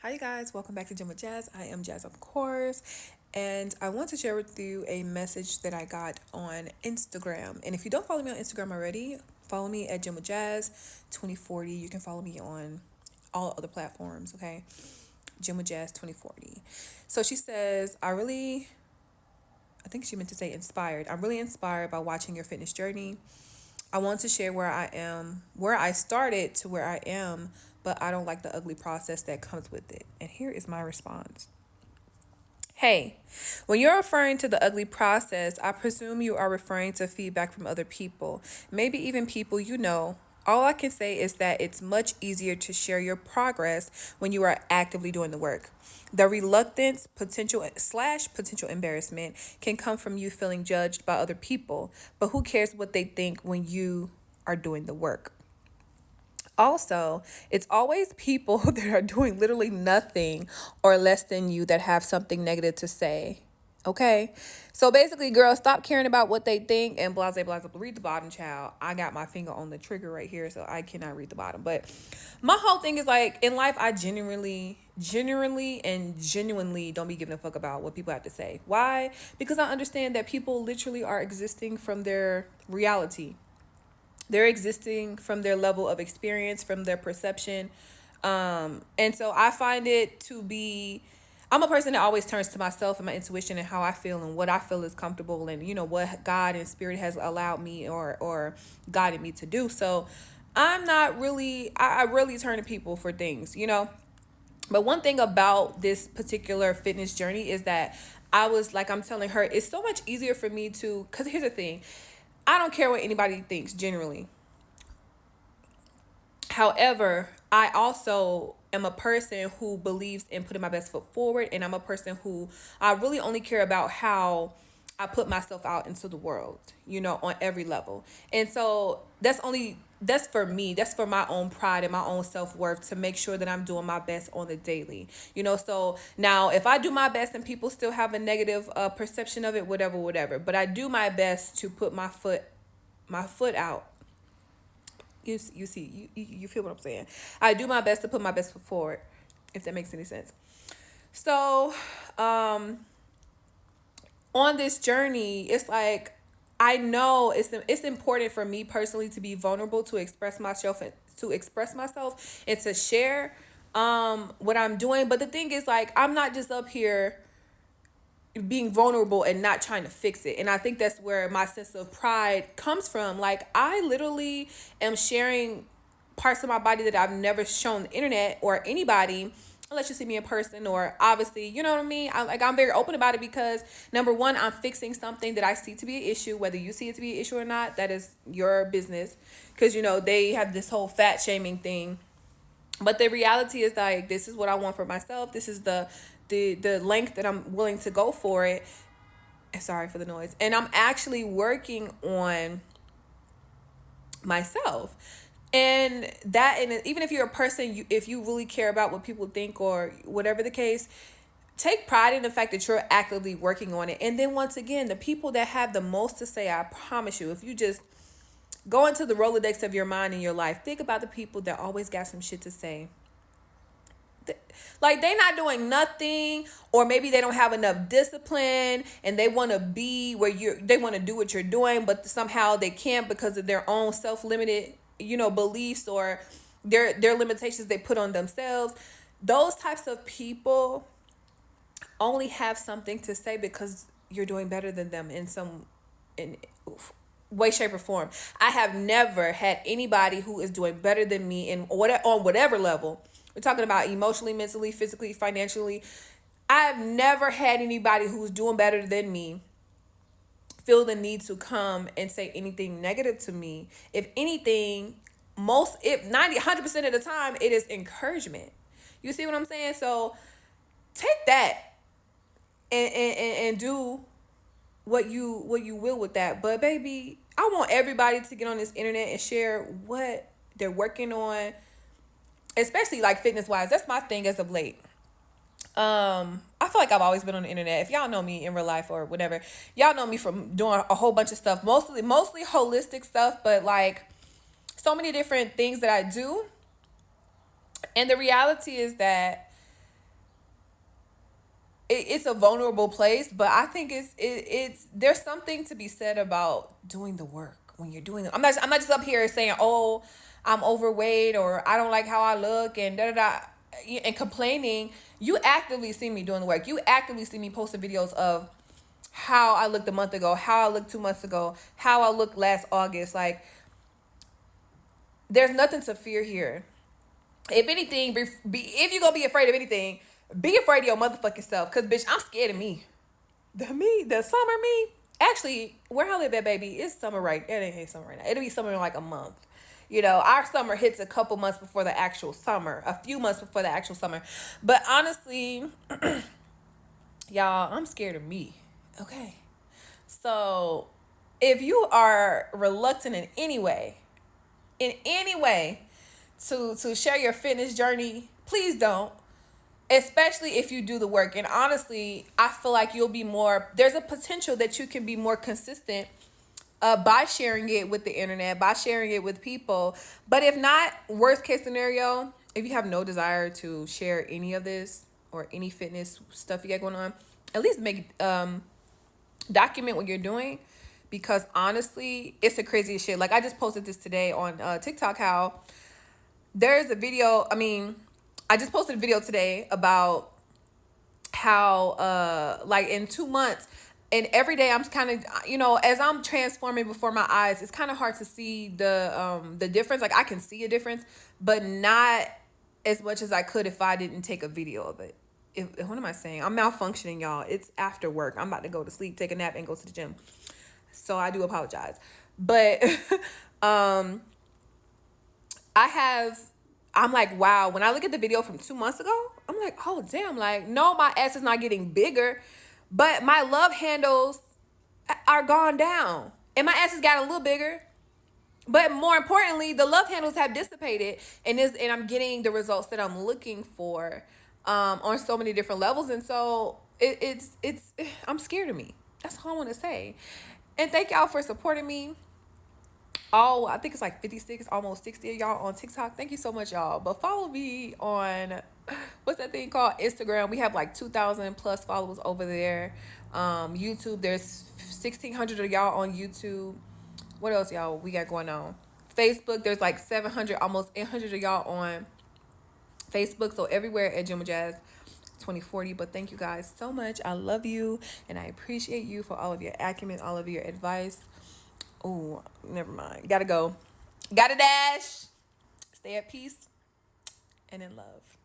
Hi, you guys. Welcome back to Gym with Jazz. I am Jazz, of course. And I want to share with you a message that I got on Instagram. And if you don't follow me on Instagram already, follow me at Gym with Jazz 2040. You can follow me on all other platforms, okay? Gym with Jazz 2040. So she says, I think she meant to say inspired. I'm really inspired by watching your fitness journey. I want to share where I am, where I started to where I am, but I don't like the ugly process that comes with it. And here is my response. Hey, when you're referring to the ugly process, I presume you are referring to feedback from other people, maybe even people you know. All I can say is that it's much easier to share your progress when you are actively doing the work. The reluctance, potential embarrassment can come from you feeling judged by other people, but who cares what they think when you are doing the work? Also, it's always people that are doing literally nothing or less than you that have something negative to say. Okay? So basically, girls, stop caring about what they think and blase blase. Read the bottom, child. I got my finger on the trigger right here, so I cannot read the bottom. But my whole thing is like in life, I genuinely don't be giving a fuck about what people have to say. Why? Because I understand that people literally are existing from their reality. They're existing from their level of experience, from their perception. And so I find it to be, I'm a person that always turns to myself and my intuition and how I feel and what I feel is comfortable and, what God and spirit has allowed me or guided me to do. So I'm not really, I really turn to people for things. But one thing about this particular fitness journey is that I was like, I'm telling her, it's so much easier for me to, because here's the thing, I don't care what anybody thinks generally. However, I also am a person who believes in putting my best foot forward, and I'm a person who I really only care about how I put myself out into the world, on every level. And so that's for me. That's for my own pride and my own self-worth to make sure that I'm doing my best on the daily. So now if I do my best and people still have a negative perception of it, whatever. But I do my best to put my foot out. You see, you feel what I'm saying. I do my best to put my best foot forward, if that makes any sense. So on this journey, it's like I know it's important for me personally to be vulnerable, to express myself and to share what I'm doing. But the thing is, like, I'm not just up here being vulnerable and not trying to fix it. And I think that's where my sense of pride comes from. Like, I literally am sharing parts of my body that I've never shown the internet or anybody unless you see me in person, or obviously, you know what I mean? I'm very open about it because number one, I'm fixing something that I see to be an issue. Whether you see it to be an issue or not, that is your business. Because, they have this whole fat shaming thing. But the reality is, like, this is what I want for myself. This is the length that I'm willing to go for it. Sorry for the noise. And I'm actually working on myself. And even if you're a person, if you really care about what people think or whatever the case, take pride in the fact that you're actively working on it. And then once again, the people that have the most to say, I promise you, if you just go into the Rolodex of your mind and your life, think about the people that always got some shit to say. Like, they not doing nothing, or maybe they don't have enough discipline and they want to be where they want to do what you're doing, but somehow they can't because of their own self-limited beliefs or their limitations they put on themselves. Those types of people only have something to say because you're doing better than them in way, shape, or form. I have never had anybody who is doing better than me on whatever level. We're talking about emotionally, mentally, physically, financially. I've never had anybody who's doing better than me feel the need to come and say anything negative to me. If anything, if 100% of the time, it is encouragement. You see what I'm saying? So take that and do what you will with that. But baby, I want everybody to get on this internet and share what they're working on, especially like fitness wise. That's my thing as of late. I feel like I've always been on the internet. If y'all know me in real life or whatever, y'all know me from doing a whole bunch of stuff, mostly holistic stuff, but like so many different things that I do. And the reality is that it's a vulnerable place, but I think it's there's something to be said about doing the work when you're doing it. I'm not just up here saying, oh, I'm overweight or I don't like how I look and da da da and complaining. You actively see me doing the work. You actively see me posting videos of how I looked a month ago, how I looked 2 months ago, how I looked last August. Like, there's nothing to fear here. If anything, if you're gonna be afraid of anything, be afraid of your motherfucking self. Cause bitch, I'm scared of me. The summer me. Actually, where I live at, baby, it's summer right. It ain't summer right now. It'll be summer in like a month. You know, our summer hits a couple months before the actual summer, a few months before the actual summer. But honestly, y'all, I'm scared of me. Okay. So if you are reluctant in any way to share your fitness journey, please don't. Especially if you do the work. And honestly, I feel like there's a potential that you can be more consistent by sharing it with the internet, by sharing it with people. But if not, worst case scenario, if you have no desire to share any of this or any fitness stuff you got going on, at least document what you're doing, because honestly, it's the craziest shit. Like, I just posted this today on TikTok, how there's a video. I mean, I just posted a video today about how like in 2 months, and every day I'm kind of, as I'm transforming before my eyes, it's kind of hard to see the difference. Like, I can see a difference, but not as much as I could if I didn't take a video of it. What am I saying? I'm malfunctioning, y'all. It's after work. I'm about to go to sleep, take a nap, and go to the gym. So I do apologize. But I'm like, wow, when I look at the video from 2 months ago, I'm like, oh, damn, like, no, my ass is not getting bigger, but my love handles are gone down. And my ass has gotten a little bigger. But more importantly, the love handles have dissipated, and I'm getting the results that I'm looking for on so many different levels. And so it's I'm scared of me. That's all I want to say. And thank y'all for supporting me. I think it's like 56, almost 60 of y'all on TikTok. Thank you so much, y'all. But follow me on, what's that thing called? Instagram. We have like 2,000 plus followers over there. YouTube, there's 1,600 of y'all on YouTube. What else, y'all, we got going on? Facebook, there's like 700, almost 800 of y'all on Facebook. So everywhere at Jim Jazz 2040. But thank you guys so much. I love you, and I appreciate you for all of your acumen, all of your advice. Oh, never mind. Gotta go. Gotta dash. Stay at peace and in love.